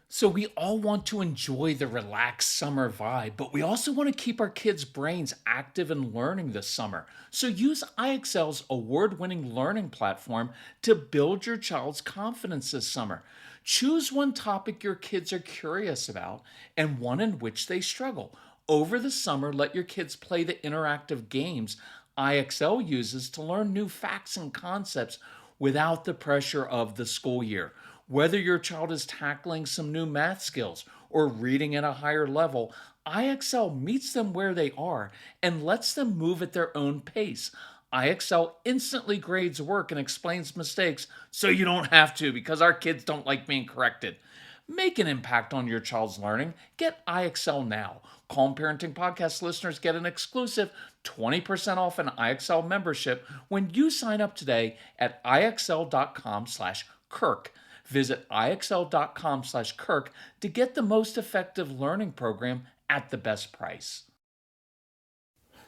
So, we all want to enjoy the relaxed summer vibe, but we also want to keep our kids' brains active and learning this summer. So, use IXL's award winning learning platform to build your child's confidence this summer. Choose one topic your kids are curious about and one in which they struggle. Over the summer, let your kids play the interactive games IXL uses to learn new facts and concepts without the pressure of the school year. Whether your child is tackling some new math skills or reading at a higher level, IXL meets them where they are and lets them move at their own pace. IXL instantly grades work and explains mistakes so you don't have to because our kids don't like being corrected. Make an impact on your child's learning. Get IXL now. Calm Parenting Podcast listeners get an exclusive 20% off an IXL membership when you sign up today at IXL.com/Kirk. Visit IXL.com/Kirk to get the most effective learning program at the best price.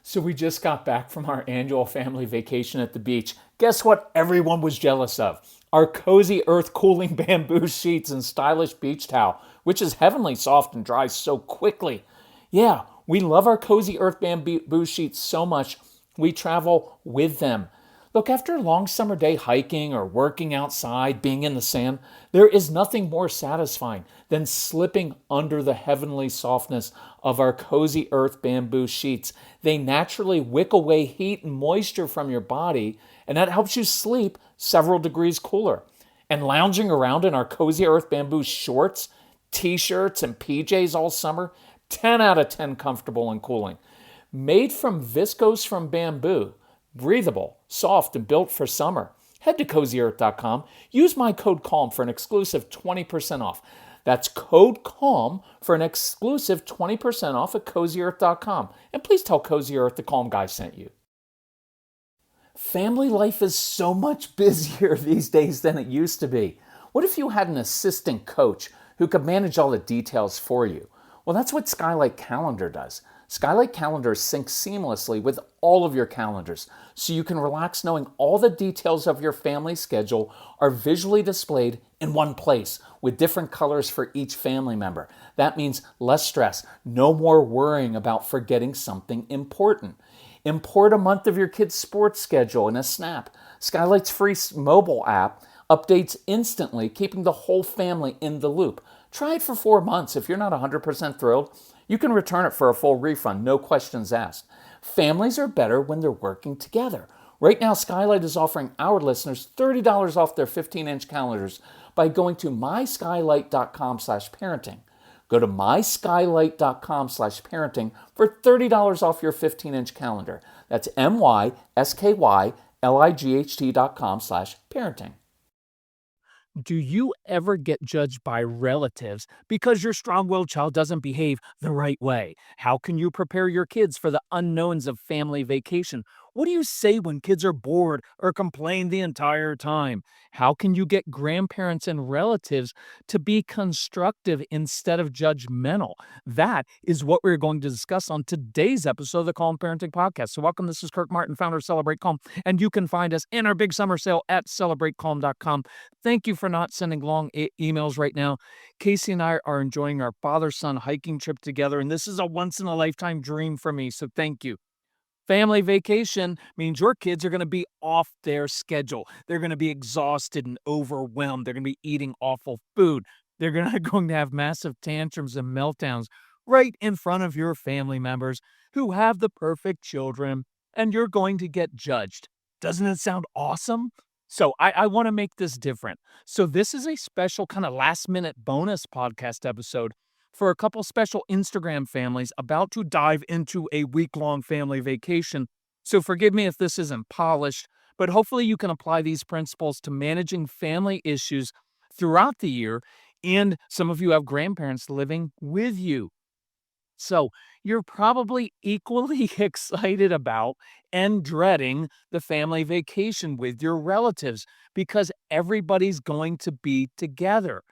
So we just got back from our annual family vacation at the beach. Guess what everyone was jealous of? Our cozy earth cooling bamboo sheets and stylish beach towel, which is heavenly soft and dries so quickly. Yeah, we love our cozy earth bamboo sheets so much, we travel with them. Look, after a long summer day hiking or working outside, being in the sand, there is nothing more satisfying than slipping under the heavenly softness of our cozy earth bamboo sheets. They naturally wick away heat and moisture from your body, and that helps you sleep several degrees cooler. And lounging around in our cozy earth bamboo shorts, t-shirts, and PJs all summer, 10 out of 10 comfortable and cooling. Made from viscose from bamboo, breathable, soft, and built for summer. Head to CozyEarth.com. Use my code CALM for an exclusive 20% off. That's code CALM for an exclusive 20% off at CozyEarth.com. And please tell Cozy Earth the Calm Guy sent you. Family life is so much busier these days than it used to be. What if you had an assistant coach who could manage all the details for you? Well, that's what Skylight Calendar does. Skylight Calendar syncs seamlessly with all of your calendars, so you can relax knowing all the details of your family schedule are visually displayed in one place with different colors for each family member. That means less stress, no more worrying about forgetting something important. Import a month of your kid's sports schedule in a snap. Skylight's free mobile app updates instantly, keeping the whole family in the loop. Try it for 4 months. If you're not 100% thrilled, you can return it for a full refund, no questions asked. Families are better when they're working together. Right now, Skylight is offering our listeners $30 off their 15-inch calendars by going to myskylight.com/parenting. Go to myskylight.com/parenting for $30 off your 15-inch calendar. That's myskylight.com/parenting. Do you ever get judged by relatives because your strong-willed child doesn't behave the right way? How can you prepare your kids for the unknowns of family vacation? What do you say when kids are bored or complain the entire time? How can you get grandparents and relatives to be constructive instead of judgmental? That is what we're going to discuss on today's episode of the Calm Parenting Podcast. So welcome, this is Kirk Martin, founder of Celebrate Calm, and you can find us in our big summer sale at celebratecalm.com. Thank you for not sending long emails right now. Casey and I are enjoying our father-son hiking trip together, and this is a once-in-a-lifetime dream for me, so thank you. Family vacation means your kids are going to be off their schedule. They're going to be exhausted and overwhelmed. They're going to be eating awful food. They're going to have massive tantrums and meltdowns right in front of your family members who have the perfect children, and you're going to get judged. Doesn't it sound awesome? So I want to make this different. So this is a special kind of last-minute bonus podcast episode for a couple special Instagram families about to dive into a week-long family vacation. So forgive me if this isn't polished, but hopefully you can apply these principles to managing family issues throughout the year, and some of you have grandparents living with you. So you're probably equally excited about and dreading the family vacation with your relatives because everybody's going to be together.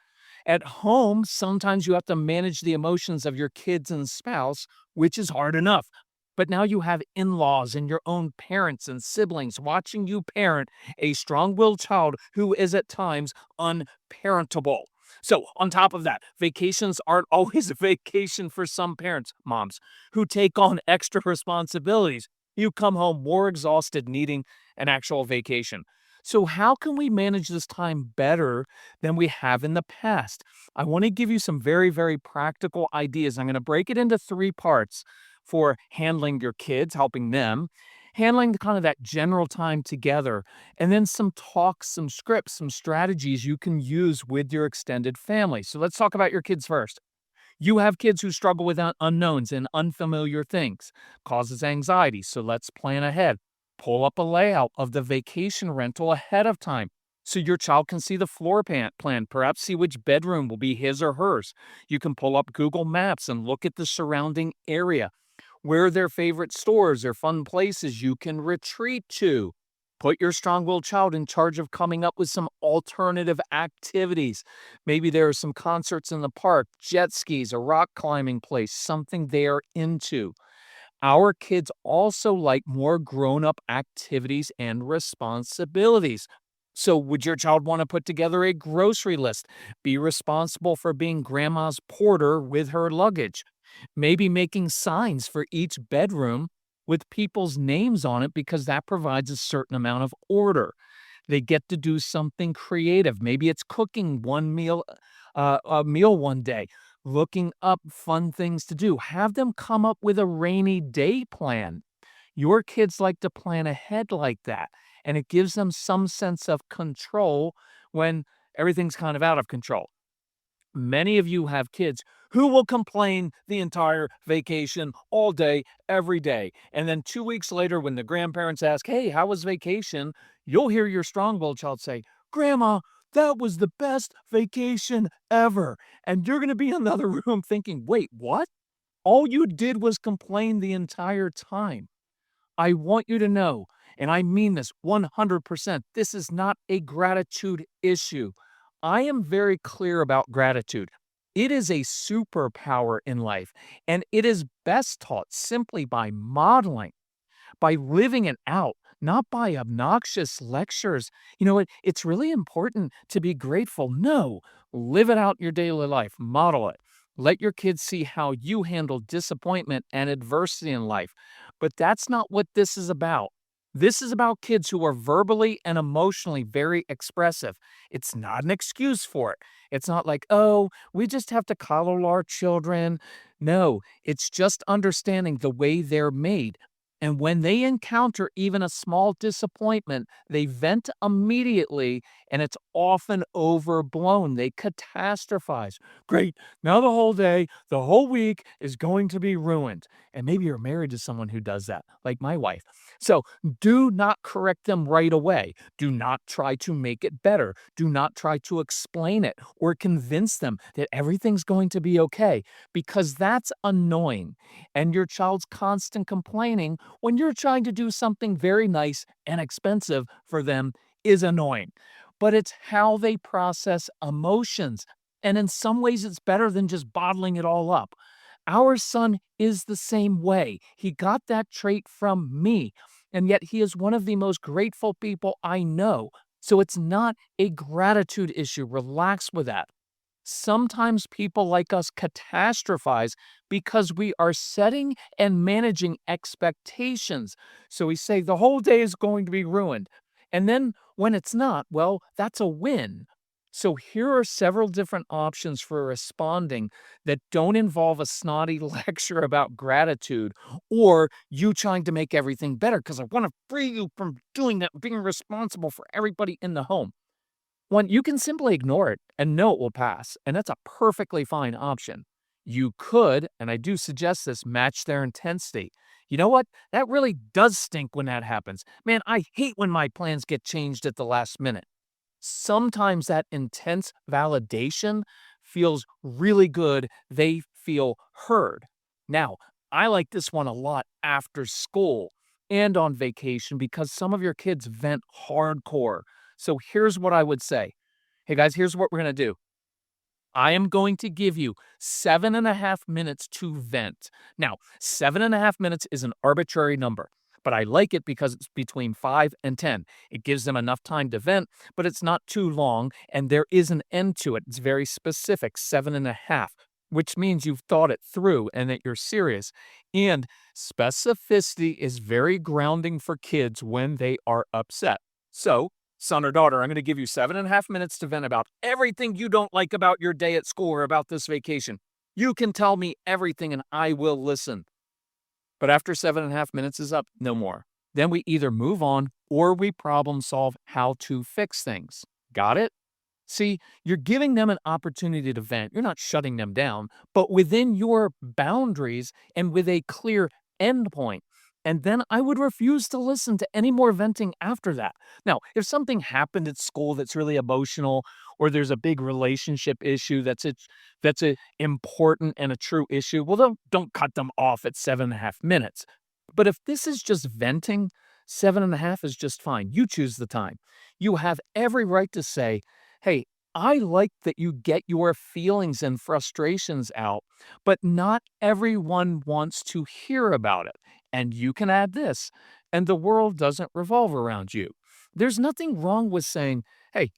At home, sometimes you have to manage the emotions of your kids and spouse, which is hard enough. But now you have in-laws and your own parents and siblings watching you parent a strong-willed child who is at times unparentable. So, on top of that, vacations aren't always a vacation for some parents, moms, who take on extra responsibilities. You come home more exhausted, needing an actual vacation. So, how can we manage this time better than we have in the past? I want to give you some very, very practical ideas. I'm going to break it into three parts for handling your kids, helping them, handling kind of that general time together, and then some talks, some scripts, some strategies you can use with your extended family. So let's talk about your kids first. You have kids who struggle with unknowns and unfamiliar things, causes anxiety. So let's plan ahead. Pull up a layout of the vacation rental ahead of time so your child can see the floor plan, perhaps see which bedroom will be his or hers. You can pull up Google Maps and look at the surrounding area. Where are their favorite stores or fun places you can retreat to? Put your strong willed child in charge of coming up with some alternative activities. Maybe there are some concerts in the park, jet skis, a rock climbing place, something they are into. Our kids also like more grown up activities and responsibilities. So, would your child want to put together a grocery list? Be responsible for being grandma's porter with her luggage. Maybe making signs for each bedroom with people's names on it because that provides a certain amount of order. They get to do something creative. Maybe it's cooking a meal one day, looking up fun things to do. Have them come up with a rainy day plan. Your kids like to plan ahead like that, and it gives them some sense of control when everything's kind of out of control. Many of you have kids who will complain the entire vacation, all day, every day. And then 2 weeks later, when the grandparents ask, "Hey, how was vacation?" You'll hear your strong willed child say, "Grandma, that was the best vacation ever." And you're going to be in the other room thinking, "Wait, what? All you did was complain the entire time." I want you to know, and I mean this 100%, this is not a gratitude issue. I am very clear about gratitude. It is a superpower in life, and it is best taught simply by modeling, by living it out, not by obnoxious lectures. It's really important to be grateful. No, live it out in your daily life, model it. Let your kids see how you handle disappointment and adversity in life. But that's not what this is about. This is about kids who are verbally and emotionally very expressive. It's not an excuse for it. It's not like, oh, we just have to coddle our children. No, it's just understanding the way they're made. And when they encounter even a small disappointment, they vent immediately and it's often overblown. They catastrophize. Great. Now the whole day, the whole week is going to be ruined. And maybe you're married to someone who does that, like my wife. So do not correct them right away. Do not try to make it better. Do not try to explain it or convince them that everything's going to be okay, because that's annoying. And your child's constant complaining when you're trying to do something very nice and expensive for them is annoying. But it's how they process emotions. And in some ways, it's better than just bottling it all up. Our son is the same way. He got that trait from me, and yet he is one of the most grateful people I know. So it's not a gratitude issue. Relax with that. Sometimes people like us catastrophize because we are setting and managing expectations. So we say the whole day is going to be ruined. And then when it's not, well, that's a win. So here are several different options for responding that don't involve a snotty lecture about gratitude or you trying to make everything better because I want to free you from doing that, being responsible for everybody in the home. One, you can simply ignore it and know it will pass, and that's a perfectly fine option. You could, and I do suggest this, match their intensity. You know what? That really does stink when that happens. Man, I hate when my plans get changed at the last minute. Sometimes that intense validation feels really good. They feel heard. Now, I like this one a lot after school and on vacation because some of your kids vent hardcore. So here's what I would say. Hey guys, here's what we're going to do. I am going to give you 7.5 minutes to vent. Now, 7.5 minutes is an arbitrary number. but I like it because it's between 5 and 10. It gives them enough time to vent, but it's not too long, and there is an end to it. It's very specific, 7.5, which means you've thought it through and that you're serious. And specificity is very grounding for kids when they are upset. So, son or daughter, I'm going to give you 7.5 minutes to vent about everything you don't like about your day at school or about this vacation. You can tell me everything and I will listen. But after 7.5 minutes is up, no more. Then we either move on or we problem solve how to fix things. Got it? See, you're giving them an opportunity to vent. You're not shutting them down, but within your boundaries and with a clear endpoint. And then I would refuse to listen to any more venting after that. Now, if something happened at school that's really emotional, or there's a big relationship issue that's a important and a true issue, well, don't cut them off at 7.5 minutes. But if this is just venting, 7.5 is just fine. You choose the time. You have every right to say, hey, I like that you get your feelings and frustrations out, but not everyone wants to hear about it. And you can add this, and the world doesn't revolve around you. There's nothing wrong with saying, hey,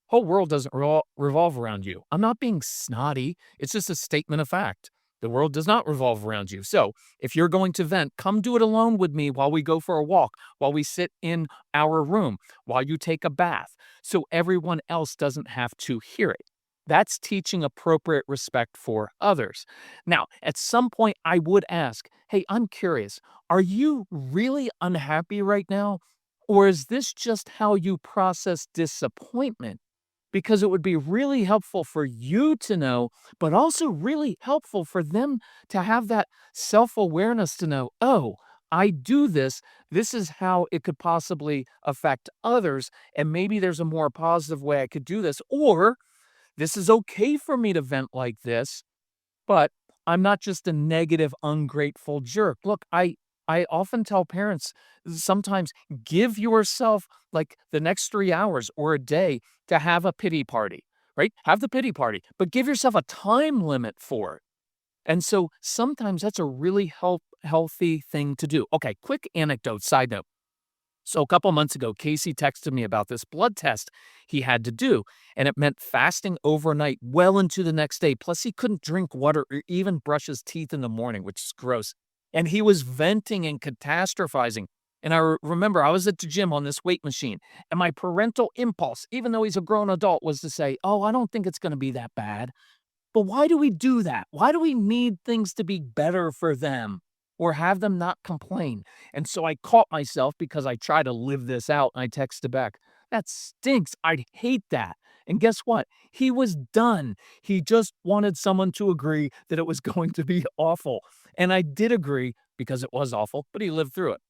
whole world doesn't revolve around you. I'm not being snotty. It's just a statement of fact. The world does not revolve around you. So if you're going to vent, come do it alone with me while we go for a walk, while we sit in our room, while you take a bath, so everyone else doesn't have to hear it. That's teaching appropriate respect for others. Now, at some point, I would ask, hey, I'm curious, are you really unhappy right now? Or is this just how you process disappointment? Because it would be really helpful for you to know, but also really helpful for them to have that self awareness to know, oh, I do this. This is how it could possibly affect others. And maybe there's a more positive way I could do this. Or this is okay for me to vent like this, but I'm not just a negative, ungrateful jerk. Look, I often tell parents sometimes give yourself like the next 3 hours or a day to have a pity party, right? Have the pity party, but give yourself a time limit for it. And so sometimes that's a really healthy thing to do. Okay, quick anecdote, side note. So a couple months ago, Casey texted me about this blood test he had to do, and it meant fasting overnight well into the next day. Plus, he couldn't drink water or even brush his teeth in the morning, which is gross. And he was venting and catastrophizing. And remember, I was at the gym on this weight machine, and my parental impulse, even though he's a grown adult, was to say, oh, I don't think it's going to be that bad. But why do we do that? Why do we need things to be better for them or have them not complain? And so I caught myself because I try to live this out and I texted back, that stinks. I'd hate that. And guess what? He was done. He just wanted someone to agree that it was going to be awful. And I did agree because it was awful, but he lived through it.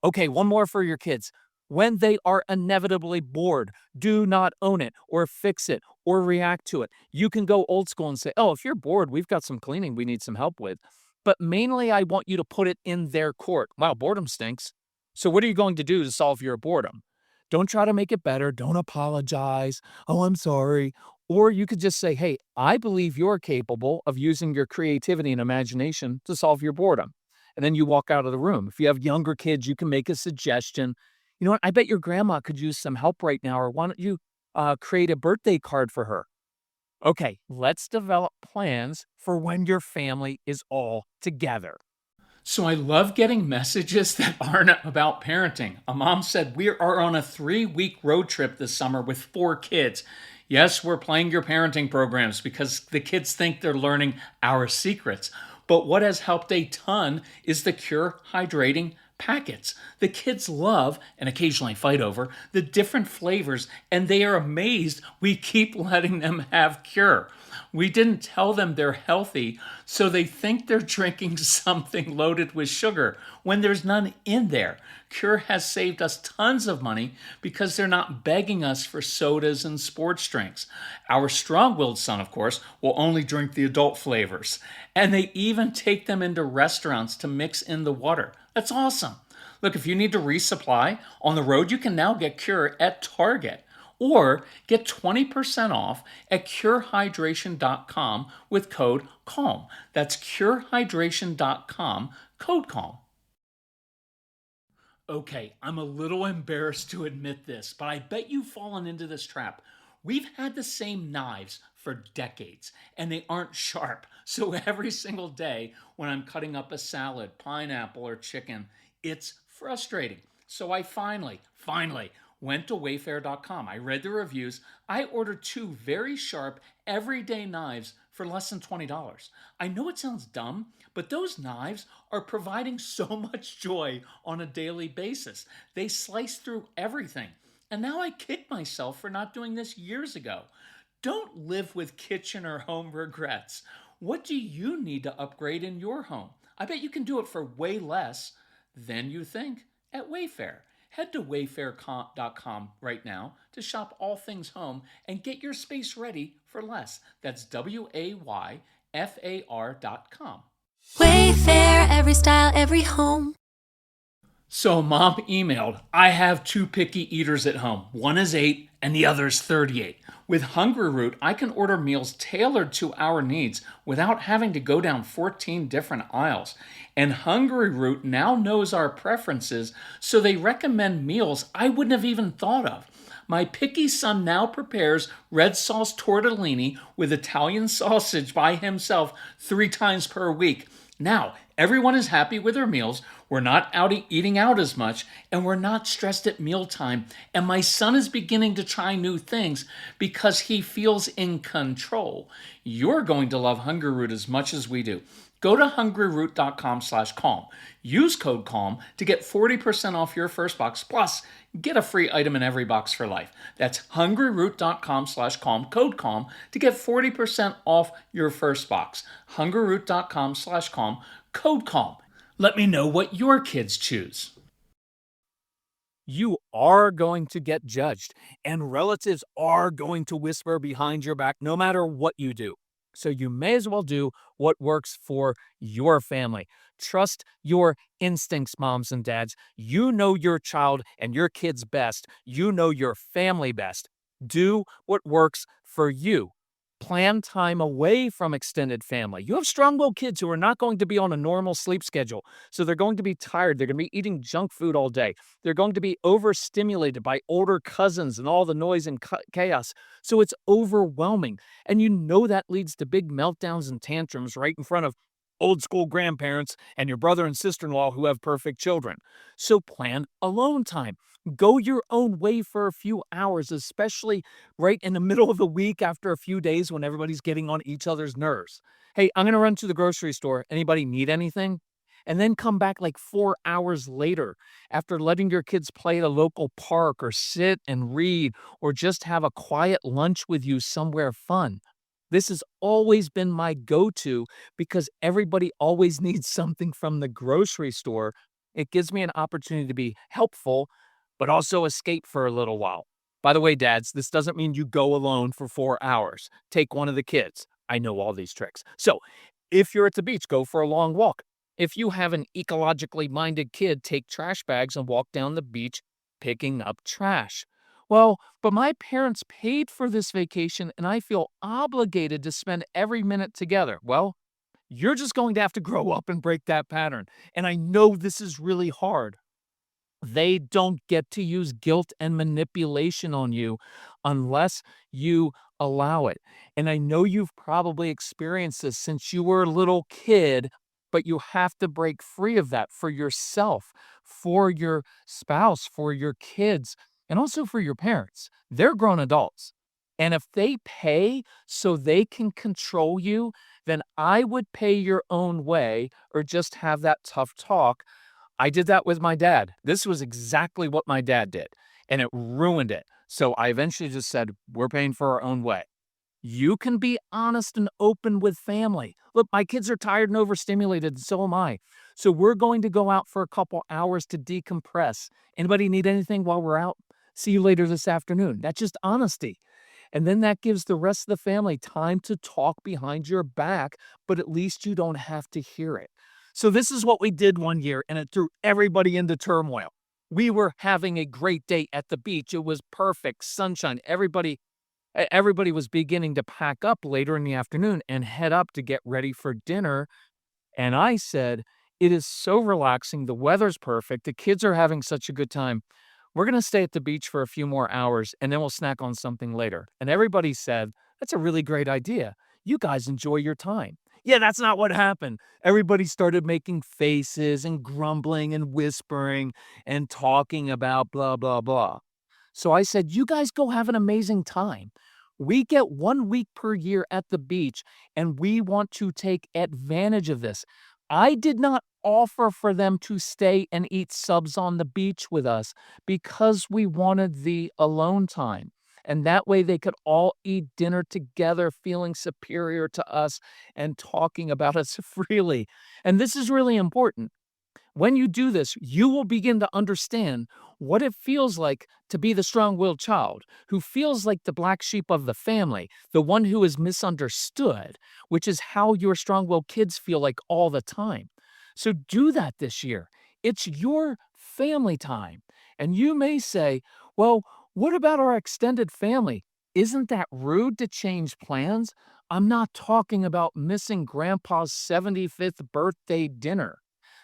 Okay, one more for your kids. When they are inevitably bored, do not own it or fix it or react to it. You can go old school and say, oh, if you're bored, we've got some cleaning we need some help with. But mainly, I want you to put it in their court. Wow, boredom stinks. So, what are you going to do to solve your boredom? Don't try to make it better. Don't apologize. Oh, I'm sorry. Or you could just say, hey, I believe you're capable of using your creativity and imagination to solve your boredom. And then you walk out of the room. If you have younger kids, you can make a suggestion. You know what? I bet your grandma could use some help right now. Or why don't you create a birthday card for her? Okay, let's develop plans for when your family is all together. So I love getting messages that aren't about parenting. A mom said, we are on a 3-week road trip this summer with 4 kids. Yes, we're playing your parenting programs because the kids think they're learning our secrets. But what has helped a ton is the Cure Hydrating packets. The kids love, and occasionally fight over, the different flavors, and they are amazed we keep letting them have Cure. We didn't tell them they're healthy, so they think they're drinking something loaded with sugar when there's none in there. Cure has saved us tons of money because they're not begging us for sodas and sports drinks. Our strong-willed son, of course, will only drink the adult flavors. And they even take them into restaurants to mix in the water. That's awesome. Look, if you need to resupply on the road, you can now get Cure at Target. Or get 20% off at curehydration.com with code CALM. That's curehydration.com, code CALM. Okay, I'm a little embarrassed to admit this, but I bet you've fallen into this trap. We've had the same knives for decades, and they aren't sharp. So every single day when I'm cutting up a salad, pineapple, or chicken, it's frustrating. So I finally went to wayfair.com. I read the reviews. I ordered two very sharp, everyday knives for less than $20. I know it sounds dumb, but those knives are providing so much joy on a daily basis. They slice through everything. And now I kick myself for not doing this years ago. Don't live with kitchen or home regrets. What do you need to upgrade in your home? I bet you can do it for way less than you think at Wayfair. Head to wayfair.com right now to shop all things home and get your space ready for less. That's WAYFAR.com. Wayfair, every style, every home. So mom emailed, I have two picky eaters at home. One is 8 and the other is 38. With HUNGRYROOT, I can order meals tailored to our needs without having to go down 14 different aisles. And HUNGRYROOT now knows our preferences, so they recommend meals I wouldn't have even thought of. My picky son now prepares red sauce tortellini with Italian sausage by himself 3 times per week. Now, everyone is happy with their meals. We're not out eating out as much, and we're not stressed at mealtime. And my son is beginning to try new things because he feels in control. You're going to love HUNGRYROOT as much as we do. Go to hungryroot.com/calm. Use code CALM to get 40% off your first box, plus get a free item in every box for life. That's hungryroot.com/calm, code CALM to get 40% off your first box. hungryroot.com/calm, code CALM. Let me know what your kids choose. You are going to get judged, and relatives are going to whisper behind your back no matter what you do. So you may as well do what works for your family. Trust your instincts, moms and dads. You know your child and your kids best. You know your family best. Do what works for you. Plan time away from extended family. You have strong-willed kids who are not going to be on a normal sleep schedule, so they're going to be tired. They're going to be eating junk food all day. They're going to be overstimulated by older cousins and all the noise and chaos. So it's overwhelming. And you know that leads to big meltdowns and tantrums right in front of old school grandparents and your brother and sister in law who have perfect children. So plan alone time. Go your own way for a few hours, especially right in the middle of the week after a few days when everybody's getting on each other's nerves. Hey, I'm going to run to the grocery store. Anybody need anything? And then come back like 4 hours later after letting your kids play at a local park or sit and read or just have a quiet lunch with you somewhere fun. This has always been my go-to because everybody always needs something from the grocery store. It gives me an opportunity to be helpful, but also escape for a little while. By the way, dads, this doesn't mean you go alone for 4 hours. Take one of the kids. I know all these tricks. So, if you're at the beach, go for a long walk. If you have an ecologically minded kid, take trash bags and walk down the beach picking up trash. Well, but my parents paid for this vacation and I feel obligated to spend every minute together. Well, you're just going to have to grow up and break that pattern. And I know this is really hard. They don't get to use guilt and manipulation on you unless you allow it. And I know you've probably experienced this since you were a little kid, but you have to break free of that for yourself, for your spouse, for your kids, and also for your parents. They're grown adults. And if they pay so they can control you, then I would pay your own way or just have that tough talk. I did that with my dad. This was exactly what my dad did, and it ruined it. So I eventually just said, we're paying for our own way. You can be honest and open with family. Look, my kids are tired and overstimulated, and so am I. So we're going to go out for a couple hours to decompress. Anybody need anything while we're out? See you later this afternoon. That's just honesty. And then that gives the rest of the family time to talk behind your back, but at least you don't have to hear it. So this is what we did one year, and it threw everybody into turmoil. We were having a great day at the beach. It was perfect, sunshine. Everybody was beginning to pack up later in the afternoon and head up to get ready for dinner. And I said, It is so relaxing. The weather's perfect. The kids are having such a good time. We're going to stay at the beach for a few more hours and then we'll snack on something later. And everybody said, that's a really great idea. You guys enjoy your time. Yeah, that's not what happened. Everybody started making faces and grumbling and whispering and talking about blah, blah, blah. So I said, you guys go have an amazing time. We get 1 week per year at the beach, and we want to take advantage of this. I did not offer for them to stay and eat subs on the beach with us because we wanted the alone time. And that way they could all eat dinner together, feeling superior to us and talking about us freely. And this is really important. When you do this, you will begin to understand what it feels like to be the strong willed child who feels like the black sheep of the family, the one who is misunderstood, which is how your strong willed kids feel like all the time. So do that this year. It's your family time. And you may say, well, what about our extended family? Isn't that rude to change plans? I'm not talking about missing grandpa's 75th birthday dinner.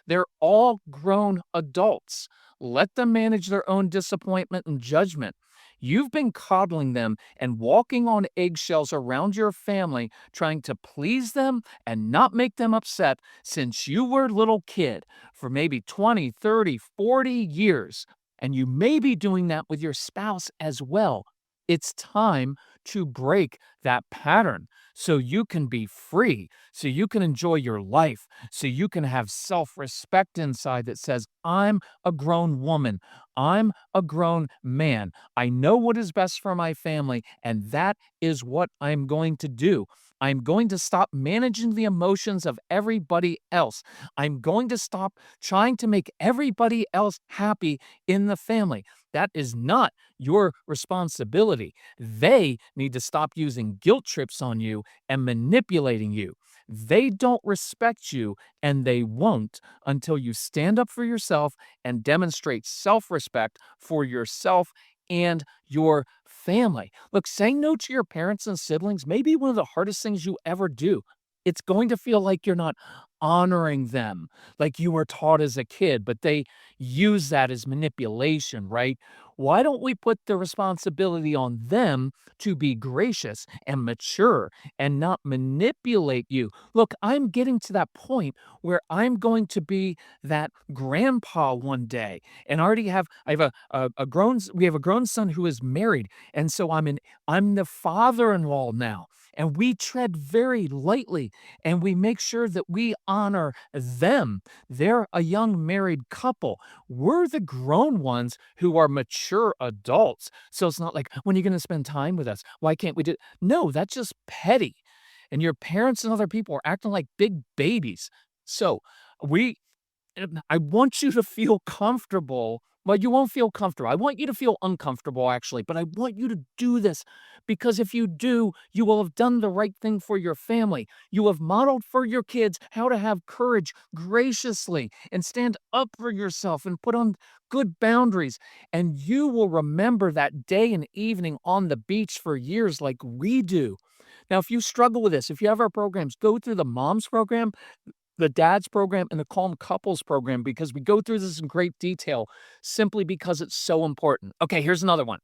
They're all grown adults. Let them manage their own disappointment and judgment. You've been coddling them and walking on eggshells around your family, trying to please them and not make them upset since you were a little kid for maybe 20, 30, 40 years. And you may be doing that with your spouse as well. It's time to break that pattern so you can be free, so you can enjoy your life, so you can have self respect inside that says, I'm a grown woman. I'm a grown man. I know what is best for my family, and that is what I'm going to do. I'm going to stop managing the emotions of everybody else. I'm going to stop trying to make everybody else happy in the family. That is not your responsibility. They need to stop using guilt trips on you and manipulating you. They don't respect you, and they won't until you stand up for yourself and demonstrate self respect for yourself and your family. Look, saying no to your parents and siblings may be one of the hardest things you ever do. It's going to feel like you're not honoring them like you were taught as a kid, but they use that as manipulation, right? Why don't we put the responsibility on them to be gracious and mature and not manipulate you? Look, I'm getting to that point where I'm going to be that grandpa one day and I have we have a grown son who is married. And so I'm the father-in-law now. And we tread very lightly and we make sure that we honor them. They're a young married couple. We're the grown ones who are mature adults. So it's not like, when are you going to spend time with us? Why can't we do? No, that's just petty. And your parents and other people are acting like big babies. So we I want you to feel comfortable. Well, you won't feel comfortable. I want you to feel uncomfortable, actually, but I want you to do this because if you do, you will have done the right thing for your family. You have modeled for your kids how to have courage graciously and stand up for yourself and put on good boundaries. And you will remember that day and evening on the beach for years like we do. Now, if you struggle with this, if you have our programs, go through the moms program, the dads program, and the calm couples program because we go through this in great detail simply because it's so important. Okay, here's another one.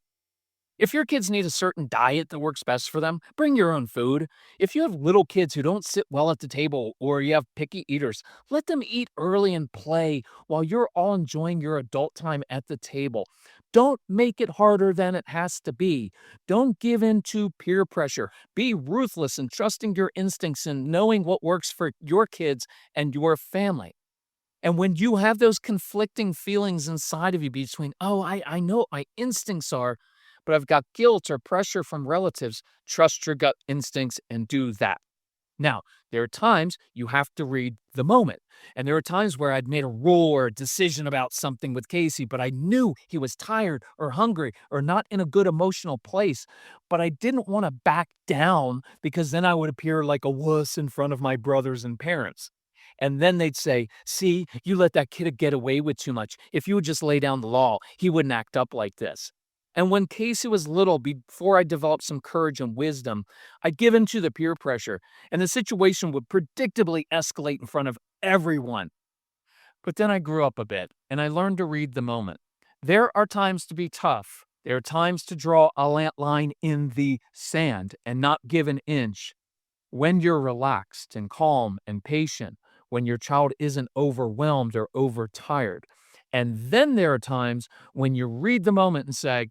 If your kids need a certain diet that works best for them, bring your own food. If you have little kids who don't sit well at the table or you have picky eaters, let them eat early and play while you're all enjoying your adult time at the table. Don't make it harder than it has to be. Don't give in to peer pressure. Be ruthless in trusting your instincts and knowing what works for your kids and your family. And when you have those conflicting feelings inside of you between, oh, I know what my instincts are, but I've got guilt or pressure from relatives, trust your gut instincts and do that. Now, there are times you have to read the moment. And there are times where I'd made a rule or a decision about something with Casey, but I knew he was tired or hungry or not in a good emotional place. But I didn't want to back down because then I would appear like a wuss in front of my brothers and parents. And then they'd say, see, you let that kid get away with too much. If you would just lay down the law, he wouldn't act up like this. And when Casey was little, before I developed some courage and wisdom, I'd give in to the peer pressure, and the situation would predictably escalate in front of everyone. But then I grew up a bit and I learned to read the moment. There are times to be tough. There are times to draw a line in the sand and not give an inch. When you're relaxed and calm and patient, when your child isn't overwhelmed or overtired. And then there are times when you read the moment and say,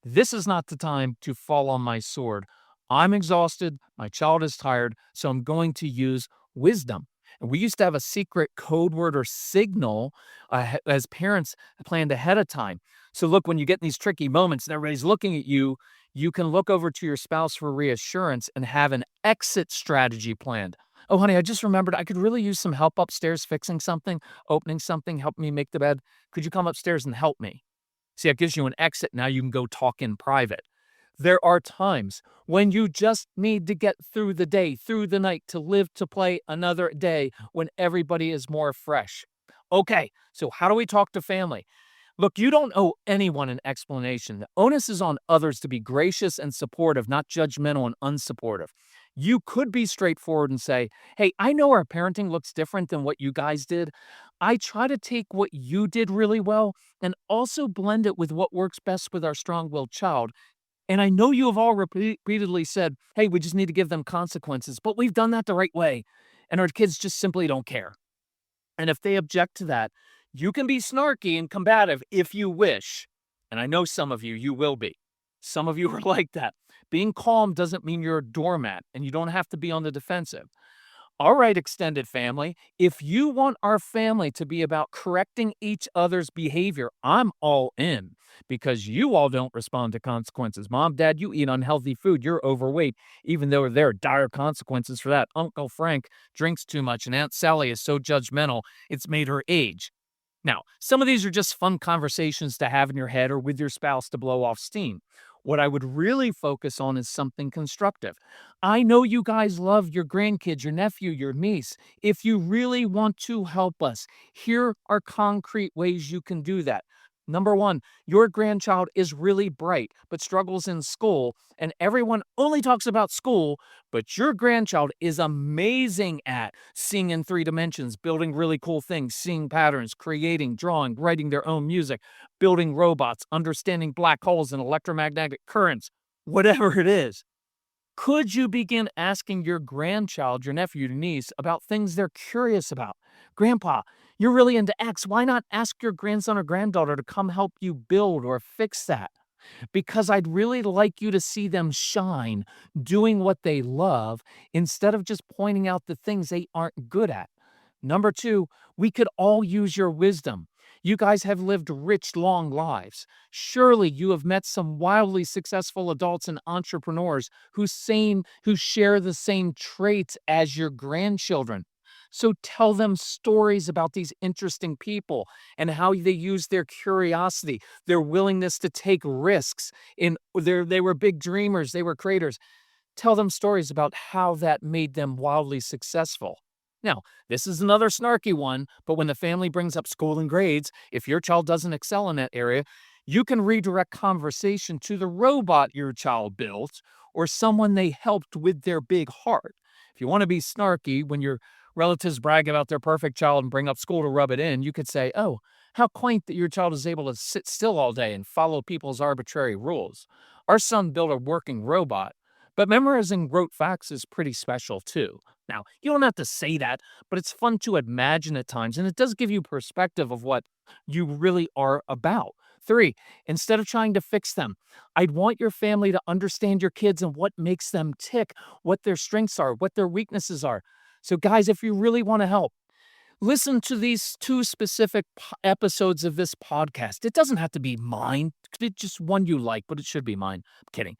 this is not the time to fall on my sword. I'm exhausted. My child is tired. So I'm going to use wisdom. And we used to have a secret code word or signal as parents planned ahead of time. So look, when you get in these tricky moments and everybody's looking at you, you can look over to your spouse for reassurance and have an exit strategy planned. Oh, honey, I just remembered I could really use some help upstairs fixing something, opening something, help me make the bed. Could you come upstairs and help me? See, it gives you an exit. Now you can go talk in private. There are times when you just need to get through the day, through the night, to live to play another day when everybody is more fresh. Okay, so how do we talk to family? Look, you don't owe anyone an explanation. The onus is on others to be gracious and supportive, not judgmental and unsupportive. You could be straightforward and say, hey, I know our parenting looks different than what you guys did. I try to take what you did really well and also blend it with what works best with our strong willed child. And I know you have all repeatedly said, hey, we just need to give them consequences, but we've done that the right way. And our kids just simply don't care. And if they object to that, you can be snarky and combative if you wish. And I know some of you will be. Some of you are like that. Being calm doesn't mean you're a doormat and you don't have to be on the defensive. All right, extended family, if you want our family to be about correcting each other's behavior, I'm all in because you all don't respond to consequences. Mom, dad, you eat unhealthy food. You're overweight, even though there are dire consequences for that. Uncle Frank drinks too much, and Aunt Sally is so judgmental, it's made her age. Now, some of these are just fun conversations to have in your head or with your spouse to blow off steam. What I would really focus on is something constructive. I know you guys love your grandkids, your nephew, your niece. If you really want to help us, here are concrete ways you can do that. Number one, your grandchild is really bright but struggles in school, and everyone only talks about school, but your grandchild is amazing at seeing in three dimensions, building really cool things, seeing patterns, creating, drawing, writing their own music, building robots, understanding black holes and electromagnetic currents, whatever it is. Could you begin asking your grandchild, your nephew, your niece about things they're curious about? Grandpa, you're really into X. Why not ask your grandson or granddaughter to come help you build or fix that? Because I'd really like you to see them shine doing what they love instead of just pointing out the things they aren't good at. Number two, we could all use your wisdom. You guys have lived rich, long lives. Surely you have met some wildly successful adults and entrepreneurs who share the same traits as your grandchildren. So tell them stories about these interesting people and how they use their curiosity, their willingness to take risks. They were big dreamers, they were creators. Tell them stories about how that made them wildly successful. Now, this is another snarky one, but when the family brings up school and grades, if your child doesn't excel in that area, you can redirect conversation to the robot your child built or someone they helped with their big heart. If you want to be snarky when your relatives brag about their perfect child and bring up school to rub it in, you could say, oh, how quaint that your child is able to sit still all day and follow people's arbitrary rules. Our son built a working robot, but memorizing rote facts is pretty special too. Now, you don't have to say that, but it's fun to imagine at times, and it does give you perspective of what you really are about. Three, instead of trying to fix them, I'd want your family to understand your kids and what makes them tick, what their strengths are, what their weaknesses are. So, guys, if you really want to help, listen to these two specific episodes of this podcast. It doesn't have to be mine. It's just one you like, but it should be mine. I'm kidding.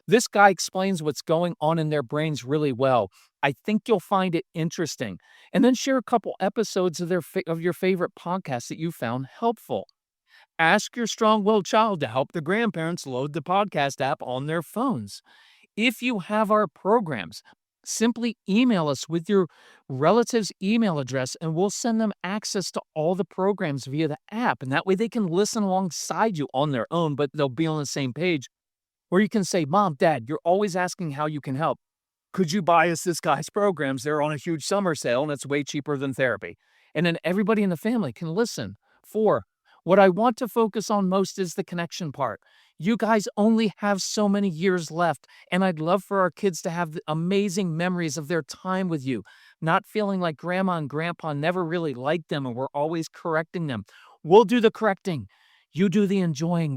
This guy explains what's going on in their brains really well. I think you'll find it interesting. And then share a couple episodes of your favorite podcasts that you found helpful. Ask your strong-willed child to help the grandparents load the podcast app on their phones. If you have our programs, simply email us with your relative's email address and we'll send them access to all the programs via the app. And that way they can listen alongside you on their own, but they'll be on the same page. Or you can say, Mom, Dad, you're always asking how you can help. Could you buy us this guy's programs? They're on a huge summer sale and it's way cheaper than therapy. and then everybody in the family can listen. 4, what I want to focus on most is the connection part. You guys only have so many years left, and I'd love for our kids to have the amazing memories of their time with you, not feeling like grandma and grandpa never really liked them and we're always correcting them. We'll do the correcting. You do the enjoying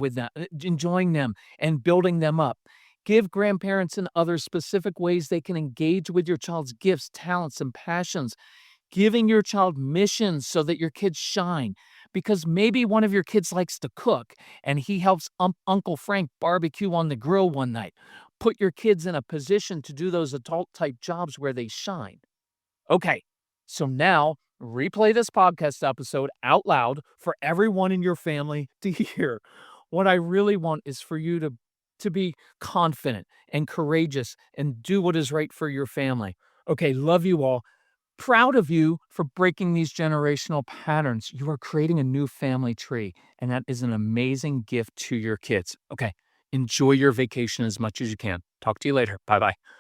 them and building them up. Give grandparents and others specific ways they can engage with your child's gifts, talents, and passions. Giving your child missions so that your kids shine. Because maybe one of your kids likes to cook and he helps Uncle Frank barbecue on the grill one night. Put your kids in a position to do those adult type jobs where they shine. Okay, so now replay this podcast episode out loud for everyone in your family to hear. What I really want is for you to be confident and courageous and do what is right for your family. Okay, love you all. Proud of you for breaking these generational patterns. You are creating a new family tree, and that is an amazing gift to your kids. Okay, enjoy your vacation as much as you can. Talk to you later. Bye bye.